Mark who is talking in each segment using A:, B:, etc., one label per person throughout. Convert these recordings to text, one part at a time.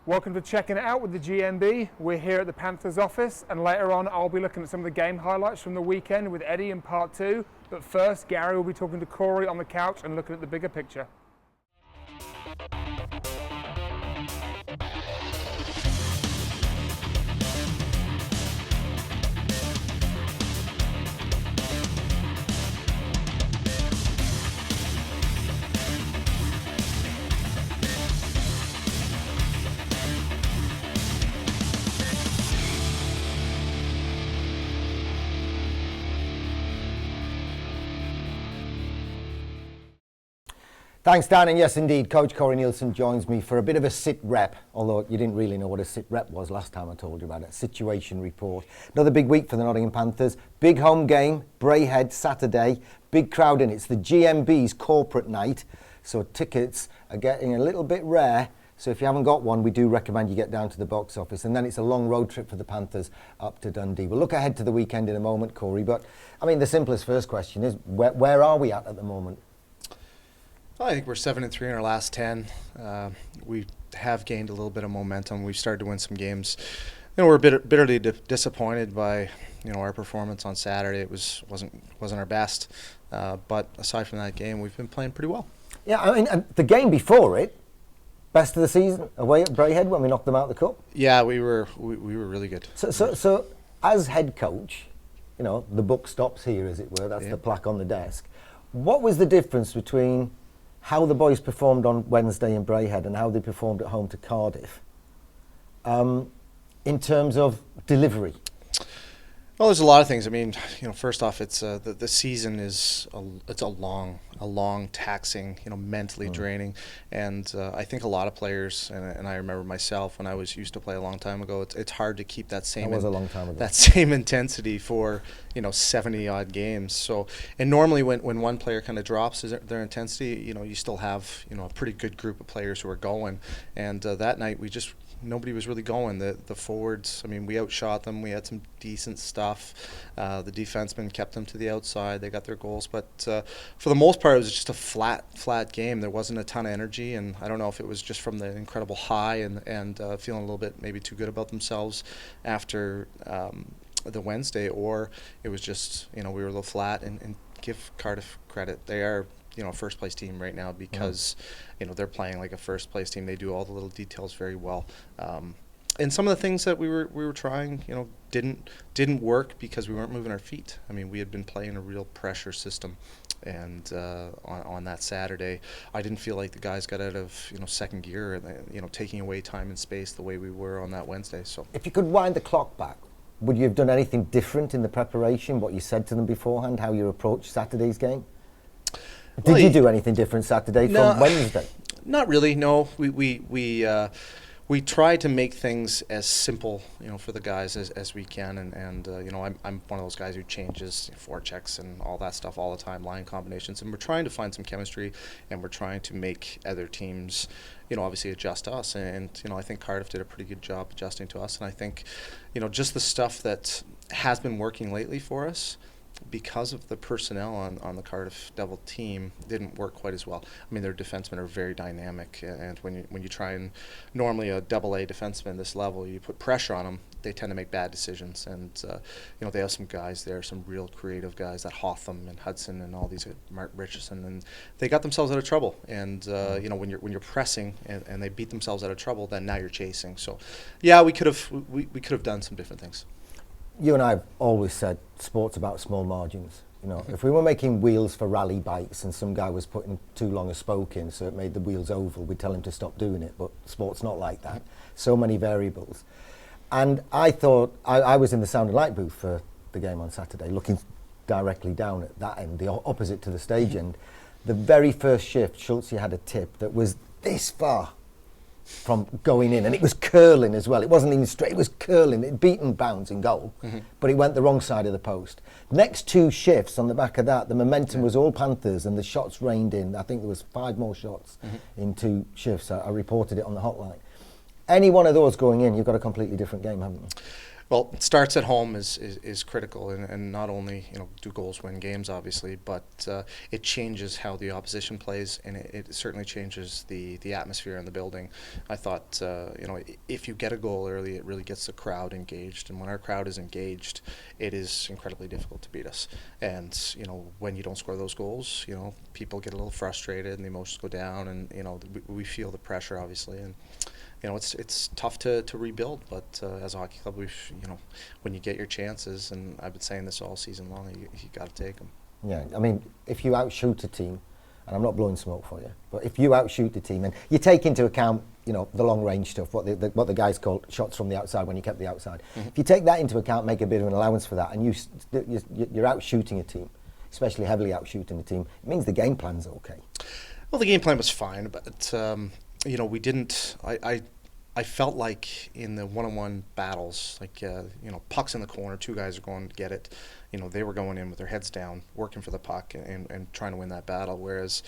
A: Welcome to Checking It Out with the GMB. We're here at the Panthers office, and later on I'll be looking at some of the game highlights from the weekend with Eddie in part 2. But first, Gary will be talking to Corey on the couch and looking at the bigger picture.
B: Thanks, Dan, and yes, indeed, Coach Corey Nielsen joins me for a bit of a sit rep, although you didn't really know what a sit rep was last time I told you about it. Situation report. Another big week for the Nottingham Panthers. Big home game, Braehead, Saturday. Big crowd in. It's the GMB's corporate night, so tickets are getting a little bit rare. So if you haven't got one, we do recommend you get down to the box office. And then it's a long road trip for the Panthers up to Dundee. We'll look ahead to the weekend in a moment, Corey, but I mean, the simplest first question is, where are we at the moment?
C: I think we're 7-3 in our last 10. We have gained a little bit of momentum. We've started to win some games. We're bitterly disappointed by our performance on Saturday. It wasn't our best, but aside from that game, we've been playing pretty well.
B: Yeah, I mean, the game before it, best of the season away at Braehead when we knocked them out of the cup.
C: Yeah, we were really good.
B: So as head coach, the buck stops here, as it were. That's the plaque on the desk. What was the difference between how the boys performed on Wednesday in Braehead and how they performed at home to Cardiff in terms of delivery?
C: Well, there's a lot of things. I mean, first off, it's the season is a long, taxing, mentally draining, and I think a lot of players, and I remember myself when I was used to play a long time ago. It's hard to keep that same.
B: That was a long time ago.
C: That same intensity for 70 odd games. So, and normally when one player kind of drops their intensity, you still have a pretty good group of players who are going, and that night nobody was really going. The forwards, I mean, we outshot them. We had some decent stuff. The defensemen kept them to the outside. They got their goals. But for the most part, it was just a flat game. There wasn't a ton of energy. And I don't know if it was just from the incredible high and feeling a little bit maybe too good about themselves after the Wednesday, or it was just, we were a little flat. And give Cardiff credit. They are first place team right now because they're playing like a first place team. They do all the little details very well, and some of the things that we were trying didn't work because we weren't moving our feet. I mean, we had been playing a real pressure system, and on that Saturday I didn't feel like the guys got out of second gear and taking away time and space the way we were on that Wednesday. So
B: if you could wind the clock back, would you have done anything different in the preparation, what you said to them beforehand, how you approached Saturday's game? Did you do anything different Saturday from Wednesday?
C: Not really. No, we try to make things as simple, for the guys as we can, and I'm one of those guys who changes forechecks and all that stuff all the time, line combinations, and we're trying to find some chemistry, and we're trying to make other teams, obviously adjust to us, and I think Cardiff did a pretty good job adjusting to us, and I think, just the stuff that has been working lately for us, because of the personnel on the Cardiff Devil team, didn't work quite as well. I mean, their defensemen are very dynamic, and when you try and normally a AA defenseman this level, you put pressure on them, they tend to make bad decisions. And they have some guys there, some real creative guys, that Hotham and Hudson and all these, Mark Richardson, and they got themselves out of trouble. And when you're pressing and they beat themselves out of trouble, then now you're chasing. So, yeah, we could have done some different things.
B: You and I have always said sport's about small margins. If we were making wheels for rally bikes and some guy was putting too long a spoke in so it made the wheels oval, we'd tell him to stop doing it. But sport's not like that. So many variables. And I thought, I was in the sound and light booth for the game on Saturday, looking directly down at that end, the opposite to the stage end. The very first shift, Schultze had a tip that was this far from going in, and it was curling as well. It wasn't even straight, it was curling. It beaten bounds in goal, but it went the wrong side of the post. Next two shifts on the back of that, the momentum was all Panthers and the shots rained in. I think there was 5 more shots in 2 shifts. I reported it on the hotline. Any one of those going in, you've got a completely different game, haven't you?
C: Well, it starts at home is critical, and not only do goals win games, obviously, but it changes how the opposition plays, and it certainly changes the atmosphere in the building. I thought if you get a goal early, it really gets the crowd engaged, and when our crowd is engaged, it is incredibly difficult to beat us. And when you don't score those goals, people get a little frustrated and the emotions go down, and we feel the pressure, obviously, and it's tough to rebuild, but as a hockey club, when you get your chances, and I've been saying this all season long, you got to take them.
B: Yeah, I mean, if you outshoot a team, and I'm not blowing smoke for you, but if you outshoot the team and you take into account, the long range stuff, what the guys call shots from the outside when you kept the outside. Mm-hmm. If you take that into account, make a bit of an allowance for that, and you're outshooting a team, especially heavily outshooting a team, it means the game plan's okay.
C: Well, the game plan was fine, but we didn't. I felt like in the one-on-one battles, like pucks in the corner, two guys are going to get it. They were going in with their heads down, working for the puck and trying to win that battle. Whereas,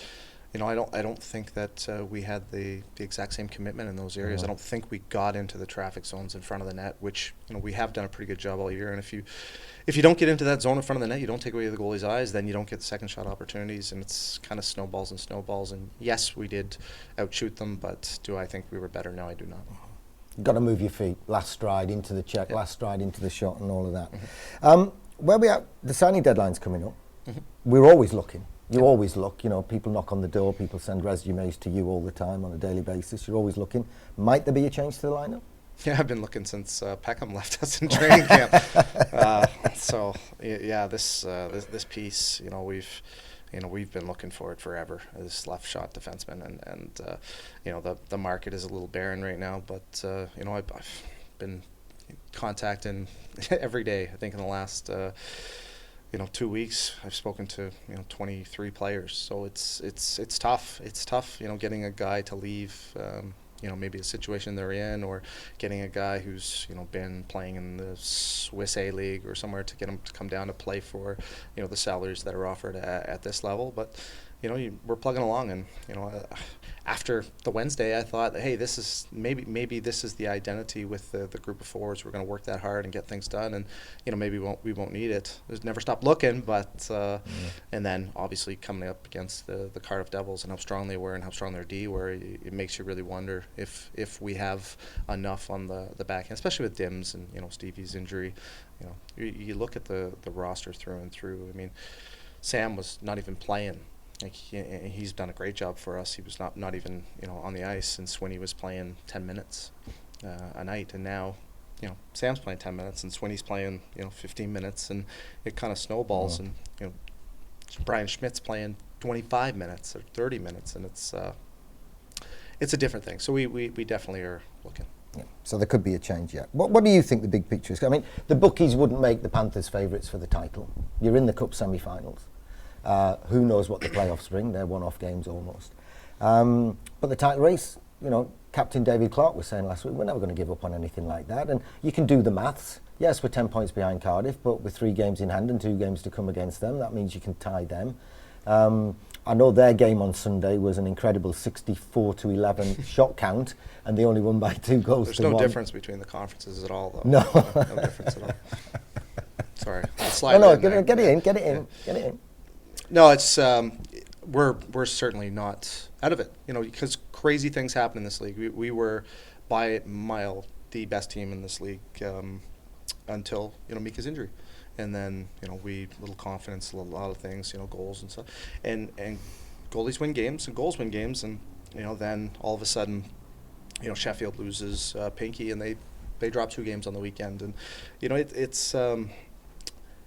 C: I don't think that we had the exact same commitment in those areas. I don't think we got into the traffic zones in front of the net, which we have done a pretty good job all year. And if you don't get into that zone in front of the net, you don't take away the goalie's eyes, then you don't get the second shot opportunities, and it's kind of snowballs and snowballs. And yes, we did outshoot them, but do I think we were better? No, I do not.
B: You've got to move your feet, last stride into the check, last stride into the shot, and all of that.
C: Mm-hmm.
B: Where we at, the signing deadline's coming up.
C: Mm-hmm.
B: We're always looking. You always look. People knock on the door. People send resumes to you all the time on a daily basis. You're always looking. Might there be a change to the lineup?
C: Yeah, I've been looking since Peckham left us in training camp. This piece, we've been looking for it forever. This left shot defenseman, and the market is a little barren right now. But I've been contacting every day. I think in the last 2 weeks, I've spoken to 23 players. So it's tough. It's tough, getting a guy to leave. Maybe a situation they're in, or getting a guy who's been playing in the Swiss A League or somewhere to get him to come down to play for the salaries that are offered at this level. But we're plugging along, and after the Wednesday, I thought, hey, this is maybe this is the identity with the group of forwards. We're going to work that hard and get things done, and maybe we won't need it. There's never stop looking, but and then obviously coming up against the Cardiff Devils and how strong they were and how strong their D were, it makes you really wonder if we have enough on the back end, especially with Dims and Stevie's injury. You look at the roster through and through. I mean, Sam was not even playing. Like he's done a great job for us. He was not even on the ice, and Swinney was playing 10 minutes a night, and now Sam's playing 10 minutes and Swinney's playing 15 minutes, and it kind of snowballs. And Brian Schmidt's playing 25 minutes or 30 minutes, and it's a different thing. So we definitely are looking.
B: Yeah. So there could be a change yet. What do you think the big picture is? I mean, the bookies wouldn't make the Panthers favourites for the title. You're in the Cup semi-finals. Who knows what the playoffs bring? They're one-off games almost. But the title race, Captain David Clark was saying last week, we're never going to give up on anything like that. And you can do the maths. Yes, we're 10 points behind Cardiff, but with 3 games in hand and 2 games to come against them, that means you can tie them. I know their game on Sunday was an incredible 64-11 shot count, and they only won by 2 goals.
C: There's
B: to
C: no
B: 1.
C: difference between the conferences at all, though.
B: No.
C: No difference at all. Sorry. Slide
B: No,
C: it in
B: get
C: there.
B: it in.
C: No, it's we're certainly not out of it, because crazy things happen in this league. We were by a mile the best team in this league until Mika's injury, and then we little confidence, a lot of things, goals and stuff, and goalies win games and goals win games, and then all of a sudden, Sheffield loses Pinky, and they drop 2 games on the weekend, and it's.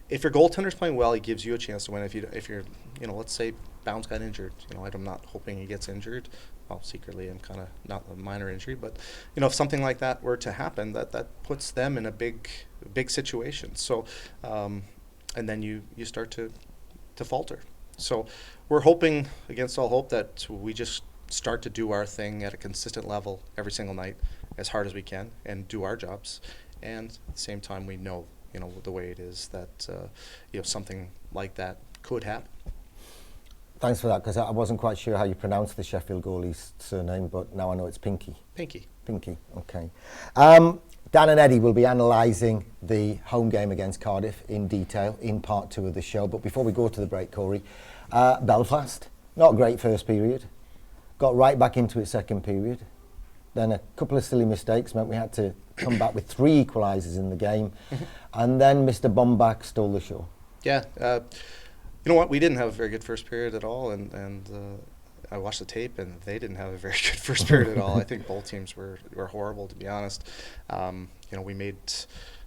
C: If your goaltender's playing well, he gives you a chance to win. If you're, let's say Bounce got injured. I'm not hoping he gets injured. Well, secretly, I'm kind of not a minor injury, but if something like that were to happen, that puts them in a big situation. So, and then you start to falter. So, we're hoping against all hope that we just start to do our thing at a consistent level every single night, as hard as we can, and do our jobs. And at the same time, we know the way it is that something like that could happen.
B: Thanks for that, because I wasn't quite sure how you pronounce the Sheffield goalie's surname, but now I know it's Pinky.
C: Pinky.
B: Pinky, okay. Dan and Eddie will be analysing the home game against Cardiff in detail in part 2 of the show. But before we go to the break, Corey, Belfast, not a great first period. Got right back into it second period. Then a couple of silly mistakes meant we had to come back with 3 equalisers in the game. And then Mr. Bombach stole the show.
C: Yeah. You know what? We didn't have a very good first period at all. And I watched the tape, and they didn't have a very good first period at all. I think both teams were horrible, to be honest. We made,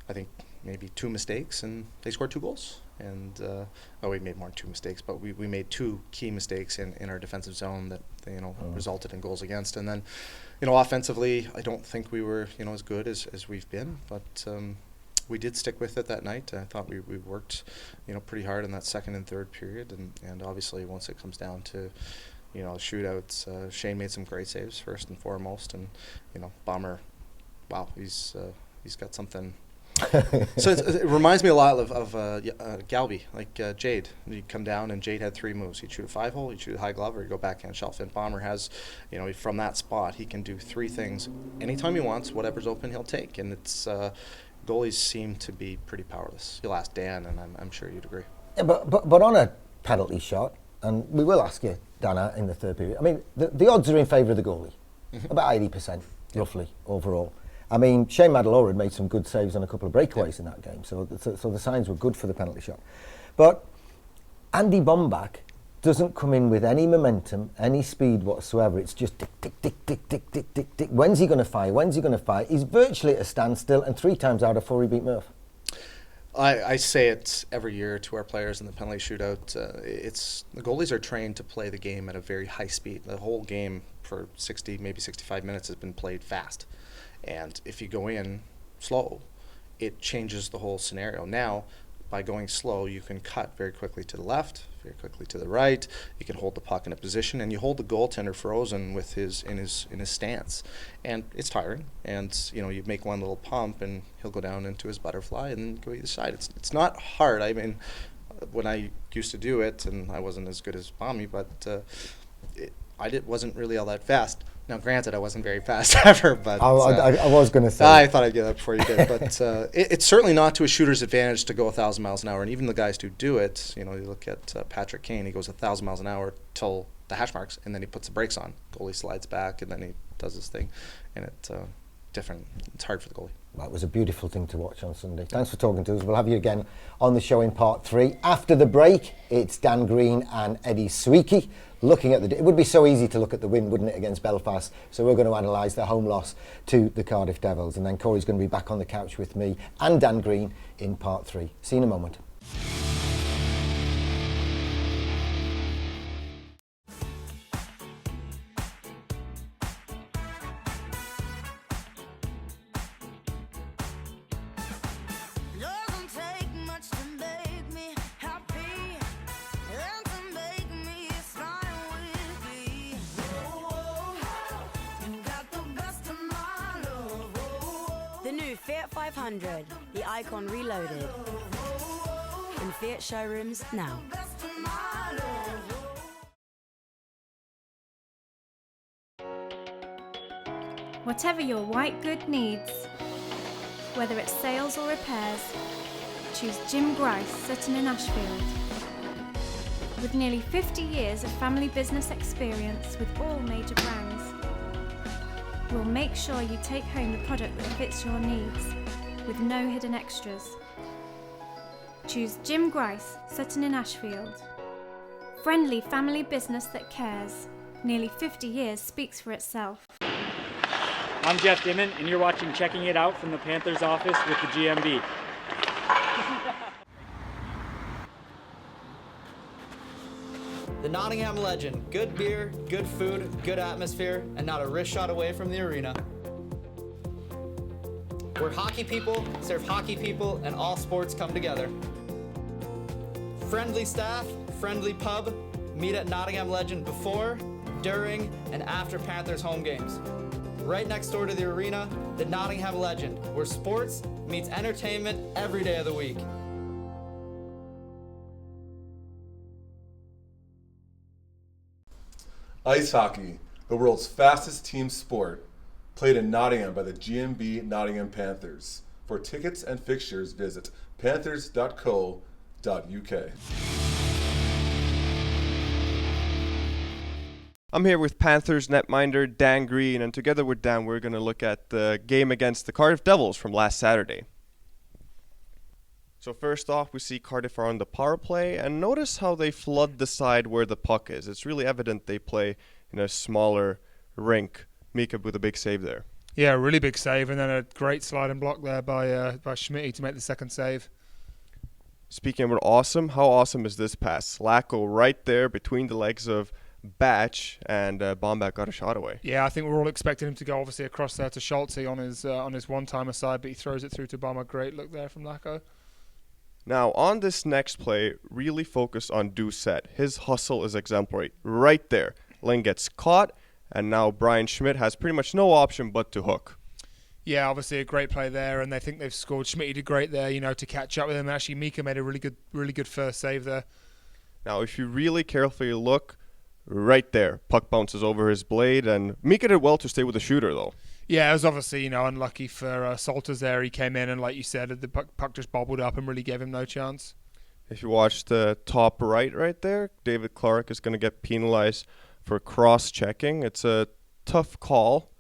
C: I think, maybe 2 mistakes, and they scored 2 goals. And we made more than 2 mistakes, but we made 2 key mistakes in our defensive zone that resulted in goals against. And then, offensively, I don't think we were as good as we've been, but we did stick with it that night. I thought we worked pretty hard in that second and third period, and obviously once it comes down to shootouts, Shane made some great saves first and foremost, and Bomber, wow, he's got something. So it reminds me a lot of Galby, like Jade. He'd come down and Jade had 3 moves. He'd shoot a 5-hole, he'd shoot a high glove, or he'd go backhand shelf. And Bomber has, from that spot, he can do 3 things anytime he wants. Whatever's open, he'll take. And it's goalies seem to be pretty powerless. You'll ask Dan, and I'm sure you'd agree.
B: Yeah, but on a penalty shot, and we will ask you, Dana, in the third period. I mean, the odds are in favour of the goalie, about 80% roughly overall. I mean, Shane Madalora had made some good saves on a couple of breakaways in that game, so the signs were good for the penalty shot. But Andy Bombach doesn't come in with any momentum, any speed whatsoever. It's just tick, tick, tick, tick, tick, tick, tick, tick. When's he going to fire? When's he going to fire? He's virtually at a standstill, and 3 times out of 4 he beat Murph.
C: I say it every year to our players in the penalty shootout. The goalies are trained to play the game at a very high speed. The whole game for 60, maybe 65 minutes has been played fast. And if you go in slow, it changes the whole scenario. Now, by going slow, you can cut very quickly to the left, very quickly to the right. You can hold the puck in a position, and you hold the goaltender frozen with in his stance, and it's tiring. And you make one little pump, and he'll go down into his butterfly and go either side. It's not hard. I mean, when I used to do it, and I wasn't as good as Bommy, but wasn't really all that fast. Now, granted, I wasn't very fast ever, but
B: I was going to say.
C: I thought I'd get that before you did, but it's certainly not to a shooter's advantage to go 1,000 miles an hour. And even the guys who do it, you look at Patrick Kane, he goes 1,000 miles an hour till the hash marks, and then he puts the brakes on. Goalie slides back, and then he does his thing, and it's different. It's hard for the goalie.
B: Well, it was a beautiful thing to watch on Sunday. Thanks for talking to us. We'll have you again on the show in part 3. After the break, it's Dan Green and Eddie Sweeky looking at it would be so easy to look at the win, wouldn't it, against Belfast? So we're going to analyse the home loss to the Cardiff Devils, and then Corey's going to be back on the couch with me and Dan Green in part 3. See you in a moment.
D: The new Fiat 500, the Icon Reloaded. In Fiat showrooms now.
E: Whatever your white good needs, whether it's sales or repairs, choose Jim Grice, Sutton in Ashfield. With nearly 50 years of family business experience with all major brands, we'll make sure you take home the product that fits your needs, with no hidden extras. Choose Jim Grice, Sutton in Ashfield. Friendly family business that cares. Nearly 50 years speaks for itself.
F: I'm Jeff Dimon, and you're watching Checking It Out from the Panthers office with the GMB.
G: The Nottingham Legend. Good beer, good food, good atmosphere, and not a wrist shot away from the arena. We're hockey people, serve hockey people, and all sports come together. Friendly staff, friendly pub. Meet at Nottingham Legend before, during, and after Panthers home games. Right next door to the arena, the Nottingham Legend, where sports meets entertainment every day of the week.
H: Ice hockey, the world's fastest team sport. played in Nottingham by the GMB Nottingham Panthers. For tickets and fixtures, visit panthers.co.uk.
I: I'm here with Panthers netminder Dan Green, and together with Dan, we're going to look at the game against the Cardiff Devils from last Saturday. So first off, we see Cardiff are on the power play, and notice how they flood the side where the puck is. It's really evident they play in a smaller rink. Mika with a big save there.
A: Yeah, really big save, and then a great sliding block there by Schmidt to make the second save.
I: Speaking of awesome, how awesome is this pass? Lacko right there between the legs of Batch, and Bombach got a shot away.
A: Yeah, I think we're all expecting him to go obviously across there to Schulte on his one-timer side, but he throws it through to Bomber. Great look there from Lacko.
I: Now, on this next play, really focus on Doucette. His hustle is exemplary. Right there. Ling gets caught, and now Brian Schmidt has pretty much no option but to hook.
A: Yeah, obviously a great play there, and they think they've scored. Schmidt did great there, to catch up with him. Actually, Mika made a really good first save there.
I: Now, if you really carefully look, right there, puck bounces over his blade, and Mika did well to stay with the shooter, though.
A: Yeah, it was obviously, unlucky for Salters there. He came in, and like you said, the puck just bobbled up and really gave him no chance.
I: If you watch the top right there, David Clark is going to get penalized for cross-checking. It's a tough call,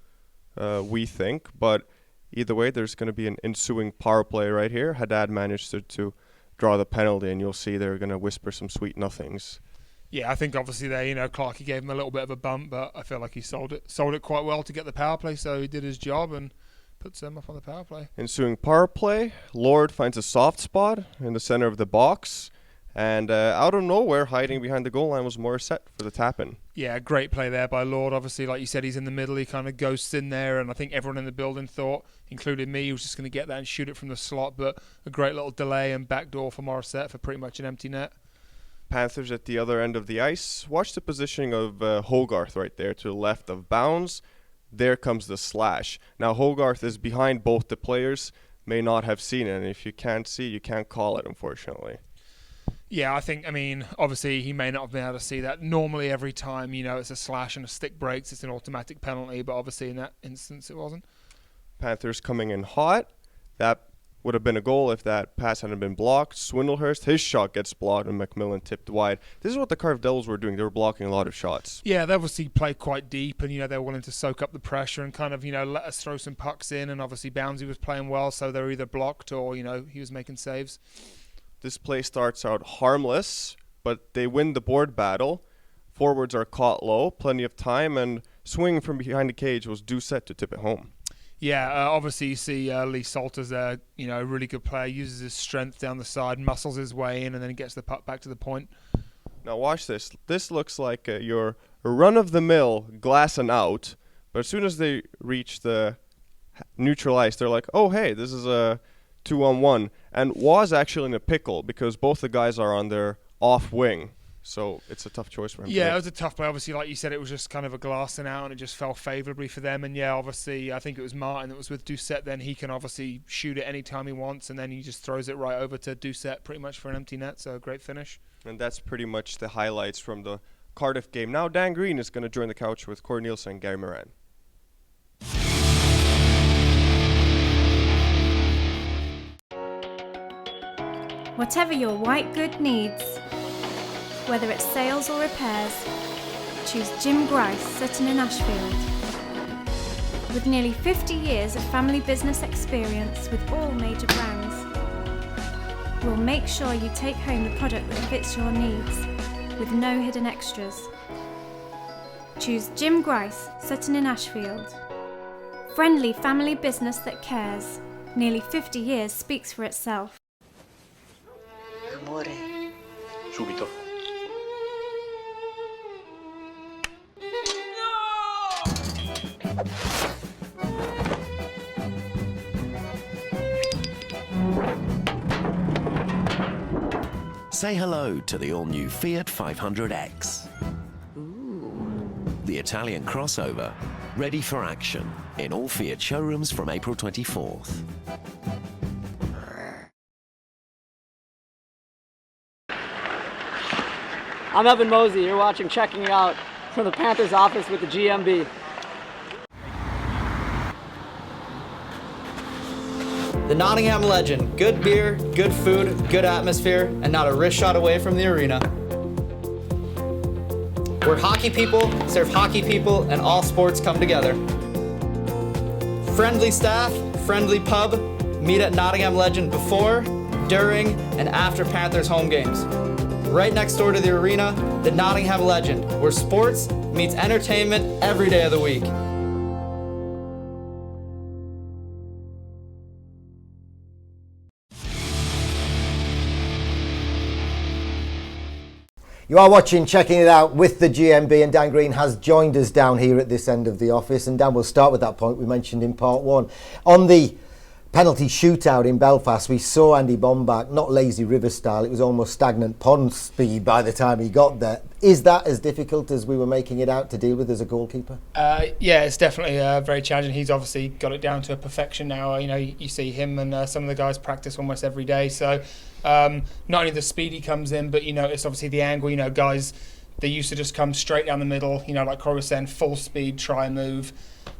I: we think, but either way, there's going to be an ensuing power play right here. Haddad managed to draw the penalty, and you'll see they're going to whisper some sweet nothings.
A: Yeah, I think obviously there, Clarkey gave him a little bit of a bump, but I feel like he sold it quite well to get the power play, so he did his job and puts them up on the power play.
I: Ensuing power play, Lord finds a soft spot in the center of the box, and out of nowhere, hiding behind the goal line, was Morissette for the tap-in.
A: Yeah, great play there by Lord. Obviously, like you said, he's in the middle. He kind of ghosts in there, and I think everyone in the building thought, including me, he was just going to get that and shoot it from the slot, but a great little delay and backdoor for Morissette for pretty much an empty net.
I: Panthers at the other end of the ice. Watch the positioning of Hogarth right there to the left of bounds. There comes the slash. Now Hogarth is behind both the players, may not have seen it, and if you can't see, you can't call it, unfortunately.
A: Yeah, obviously he may not have been able to see that. Normally every time, it's a slash and a stick breaks, it's an automatic penalty, but obviously in that instance it wasn't.
I: Panthers coming in hot. That would have been a goal if that pass hadn't been blocked. Swindlehurst, his shot gets blocked, and McMillan tipped wide. This is what the Cardiff Devils were doing. They were blocking a lot of shots.
A: Yeah, they obviously played quite deep, and they were willing to soak up the pressure and kind of let us throw some pucks in. And obviously Boundsy was playing well, so they were either blocked or he was making saves.
I: This play starts out harmless, but they win the board battle. Forwards are caught low, plenty of time, and swinging from behind the cage was Doucette to tip it home.
A: Yeah, obviously you see Lee Salters there, a really good player, uses his strength down the side, muscles his way in, and then he gets the puck back to the point.
I: Now watch this. This looks like your run-of-the-mill glass and out, but as soon as they reach the neutral ice, they're like, oh, hey, this is a 2-on-1. And Waz actually in a pickle because both the guys are on their off wing. So it's a tough choice for him.
A: Yeah, it was a tough play. Obviously, like you said, it was just kind of a glassing out, and it just fell favourably for them. And yeah, obviously, I think it was Martin that was with Doucette. Then he can obviously shoot it any time he wants, and then he just throws it right over to Doucette pretty much for an empty net. So a great finish.
I: And that's pretty much the highlights from the Cardiff game. Now Dan Green is going to join the couch with Corey Nielsen and Gary Moran.
E: Whatever your white good needs, whether it's sales or repairs, choose Jim Grice, Sutton in Ashfield. With nearly 50 years of family business experience with all major brands, we'll make sure you take home the product that fits your needs, with no hidden extras. Choose Jim Grice, Sutton in Ashfield. Friendly family business that cares. Nearly 50 years speaks for itself.
J: Amore.
K: Subito.
J: Say hello to the all-new Fiat 500X. The Italian crossover, ready for action in all Fiat showrooms from April 24th.
L: I'm Evan Mosey. You're watching Checking It Out from the Panthers office with the GMB.
G: the Nottingham Legend. Good beer, good food, good atmosphere, and not a wrist shot away from the arena. Where hockey people serve hockey people and all sports come together. Friendly staff, friendly pub, meet at Nottingham Legend before, during, and after Panthers home games. Right next door to the arena, the Nottingham Legend, where sports meets entertainment every day of the week.
B: You are watching Checking It Out with the GMB, and Dan Green has joined us down here at this end of the office. And Dan, we'll start with that point we mentioned in part one. On the penalty shootout in Belfast, we saw Andy Bombach, not lazy river style, it was almost stagnant pond speed by the time he got there. Is that as difficult as we were making it out to deal with as a goalkeeper?
A: Yeah, it's definitely very challenging. He's obviously got it down to perfection now. You know, you see him and some of the guys practice almost every day. So not only the speed he comes in, but, you know, it's obviously the angle. You know, guys, they used to just come straight down the middle, you know, like Corey was saying, full speed, try and move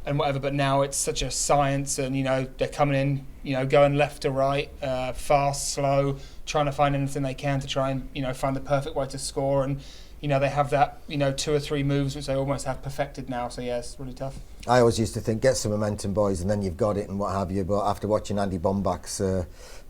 A: and whatever. But now it's such a science, and, you know, they're coming in, you know, going left to right, fast, slow, trying to find anything they can to try and, you know, find the perfect way to score. And, you know, they have that, you know, 2 or 3 moves which they almost have perfected now. So, yeah, it's really tough.
B: I always used to think, get some momentum, boys, and then you've got it and what have you. But after watching Andy Bombach's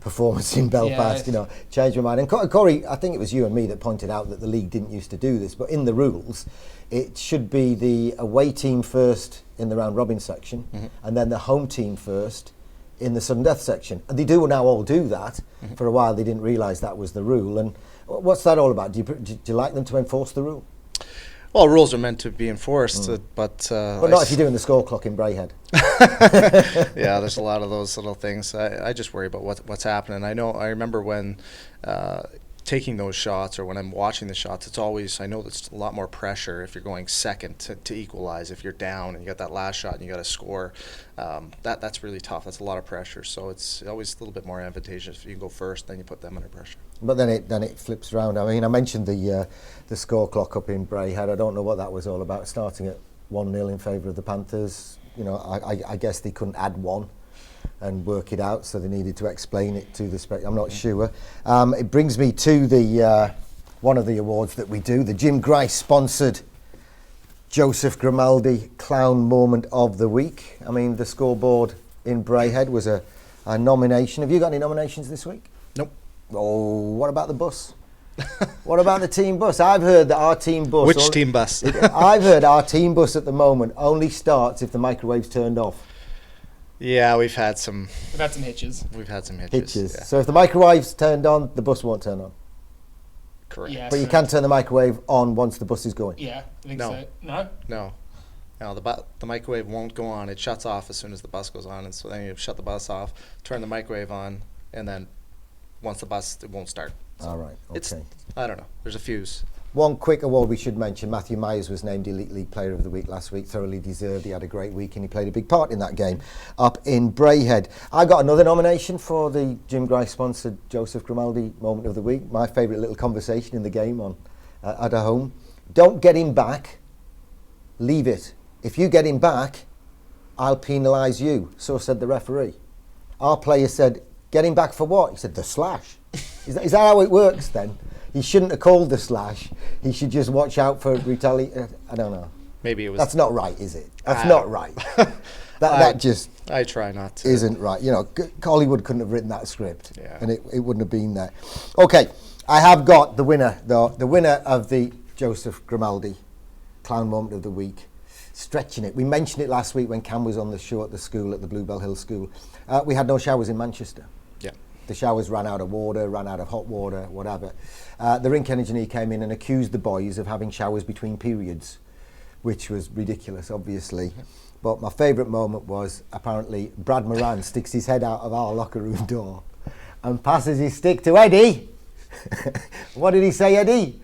B: performance in Belfast, you know, changed my mind. And Corey, I think it was you and me that pointed out that the league didn't used to do this, but in the rules, it should be the away team first in the round robin section, and then the home team first in the sudden death section. And they do now all do that. For a while, they didn't realise that was the rule. And what's that all about? Do you like them to enforce the rule?
C: Well, rules are meant to be enforced, but
B: not if you're doing the score clock in Braehead.
C: Yeah, there's a lot of those little things. I just worry about what's happening. I remember when taking those shots, or when I'm watching the shots, it's always, I know there's a lot more pressure if you're going second to equalize. If you're down and you got that last shot and you got to score, that's really tough. That's a lot of pressure. So it's always a little bit more advantageous if you go first, then you put them under pressure.
B: But then it flips around. I mean, I mentioned the score clock up in Braehead. I don't know what that was all about. Starting at 1-0 in favour of the Panthers. You know, I guess they couldn't add one and work it out, so they needed to explain it to the spectator. I'm not sure. It brings me to the one of the awards that we do, the Jim Grice sponsored Joseph Grimaldi Clown Moment of the Week. I mean, the scoreboard in Braehead was a nomination. Have you got any nominations this week?
C: Nope.
B: Oh, what about the bus? What about the team bus? I've heard that our team bus...
C: Which team bus?
B: I've heard our team bus at the moment only starts if the microwave's turned off.
C: Yeah, we've had some
A: hitches.
C: We've had some hitches. Yeah.
B: So if the microwave's turned on, the bus won't turn on.
C: Correct.
A: Yeah,
B: but you can turn the microwave on once the bus is going.
A: Yeah, I think so. No,
C: the microwave won't go on. It shuts off as soon as the bus goes on, and so then you shut the bus off, turn the microwave on, and then once the bus, it won't start. So
B: all right. Okay.
C: I don't know. There's a fuse.
B: One quick award we should mention, Matthew Myers was named Elite League Player of the Week last week, thoroughly deserved. He had a great week and he played a big part in that game up in Braehead. I got another nomination for the Jim Grice sponsored Joseph Grimaldi Moment of the Week. My favourite little conversation in the game on at home. Don't get him back, leave it. If you get him back, I'll penalise you. So said the referee. Our player said, get him back for what? He said, the slash. Is that how it works then? He shouldn't have called the slash. He should just watch out for retaliation. I don't know.
C: Maybe it was.
B: That's not right, is it? That's not right. that just.
C: I try not to.
B: Isn't right. You know, Hollywood couldn't have written that script,
C: yeah.
B: And it wouldn't have been there. Okay, I have got the winner, though. The winner of the Joseph Grimaldi Clown Moment of the Week. Stretching it. We mentioned it last week when Cam was on the show at the school, at the Bluebell Hill School. We had no showers in Manchester.
C: Yeah.
B: The showers ran out of water, ran out of hot water, whatever. The rink engineer came in and accused the boys of having showers between periods, which was ridiculous, obviously. But my favourite moment was, apparently, Brad Moran sticks his head out of our locker room door and passes his stick to Eddie. What did he say, Eddie?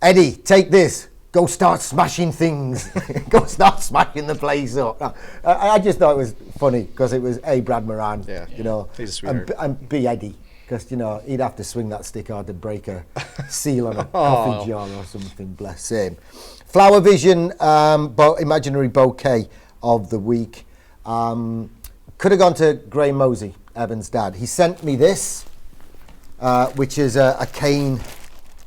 B: Eddie, take this. Go start smashing things. Go start smashing the place up. I just thought it was funny because it was A, Brad Moran, you know, and B, Eddie, because, you know, he'd have to swing that stick hard to break a seal on a coffee jar or something, bless him. Flower Vision Imaginary Bouquet of the Week. Could have gone to Graham Mosey Evan's dad. He sent me this, which is a Kane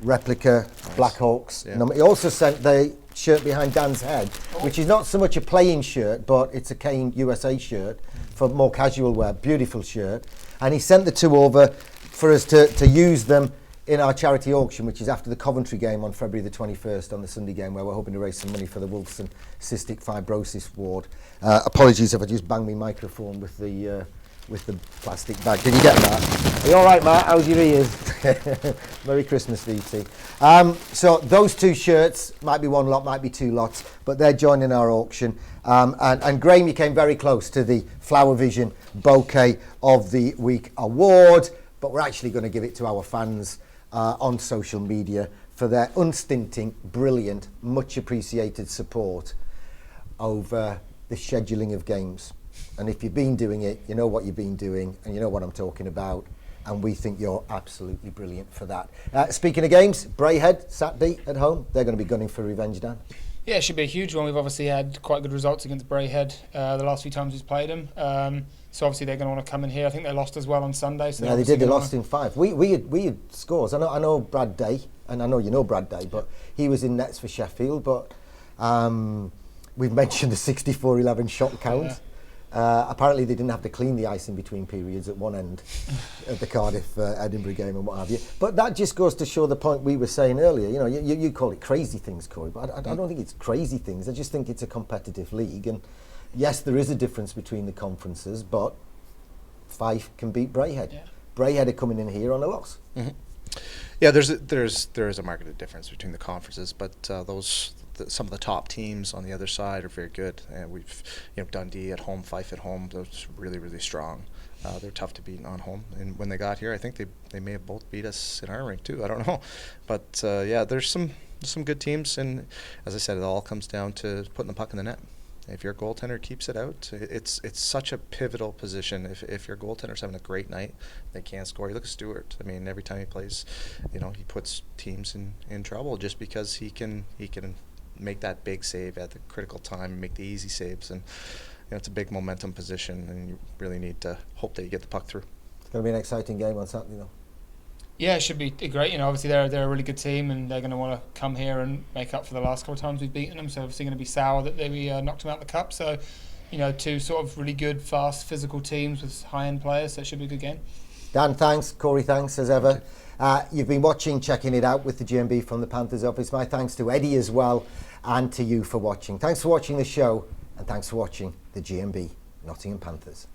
B: replica Blackhawks.
C: Yeah.
B: He also sent the shirt behind Dan's head, which is not so much a playing shirt, but it's a Kane USA shirt for more casual wear. Beautiful shirt. And he sent the two over for us to use them in our charity auction, which is after the Coventry game on February the 21st, on the Sunday game, where we're hoping to raise some money for the Wilson Cystic Fibrosis Ward. Apologies if I just banged my microphone with the plastic bag. Did you get that? Are you all right, Matt? How's your ears? Merry Christmas, VT. So those two shirts, might be one lot, might be two lots, but they're joining our auction. And Graham, you came very close to the Flower Vision Bouquet of the Week award, but we're actually going to give it to our fans on social media for their unstinting, brilliant, much appreciated support over the scheduling of games. And if you've been doing it, you know what you've been doing, and you know what I'm talking about. And we think you're absolutely brilliant for that. Speaking of games, Braehead, Saturday at home. They're going to be gunning for revenge, Dan.
A: Yeah, it should be a huge one. We've obviously had quite good results against Braehead the last few times we've played them. So obviously they're going to want to come in here. I think they lost as well on Sunday. So
B: yeah, they did. They lost in 5. We had scores. I know Brad Day, and I know you know Brad Day, but he was in nets for Sheffield. But we've mentioned the 64-11 shot count.
A: Yeah.
B: Apparently they didn't have to clean the ice in between periods at one end of the Cardiff Edinburgh game and what have you. But that just goes to show the point we were saying earlier. You know, you call it crazy things, Corey, but I don't think it's crazy things. I just think it's a competitive league, and yes, there is a difference between the conferences, but Fife can beat Braehead. Yeah. Braehead are coming in here on a loss.
C: Mm-hmm. Yeah, there is a marked difference between the conferences, but some of the top teams on the other side are very good. And we've, Dundee at home, Fife at home, those really, really strong. They're tough to beat on home. And when they got here, I think they may have both beat us in our rink too. I don't know. But yeah, there's some good teams. And as I said, it all comes down to putting the puck in the net. If your goaltender keeps it out, it's such a pivotal position. If your goaltender's having a great night, they can't score. You look at Stewart. I mean, every time he plays, he puts teams in trouble just because he can make that big save at the critical time and make the easy saves. And it's a big momentum position, and you really need to hope that you get the puck through.
B: It's going to be an exciting game on Saturday, though.
A: Yeah, it should be great. Obviously they're a really good team, and they're going to want to come here and make up for the last couple of times we've beaten them. So obviously going to be sour that they knocked them out of the cup. So, two sort of really good, fast, physical teams with high-end players. So it should be a good game.
B: Dan, thanks. Corey, thanks as ever. You've been watching Checking It Out with the GMB from the Panthers office. My thanks to Eddie as well, and to you for watching. Thanks for watching the show, and thanks for watching the GMB Nottingham Panthers.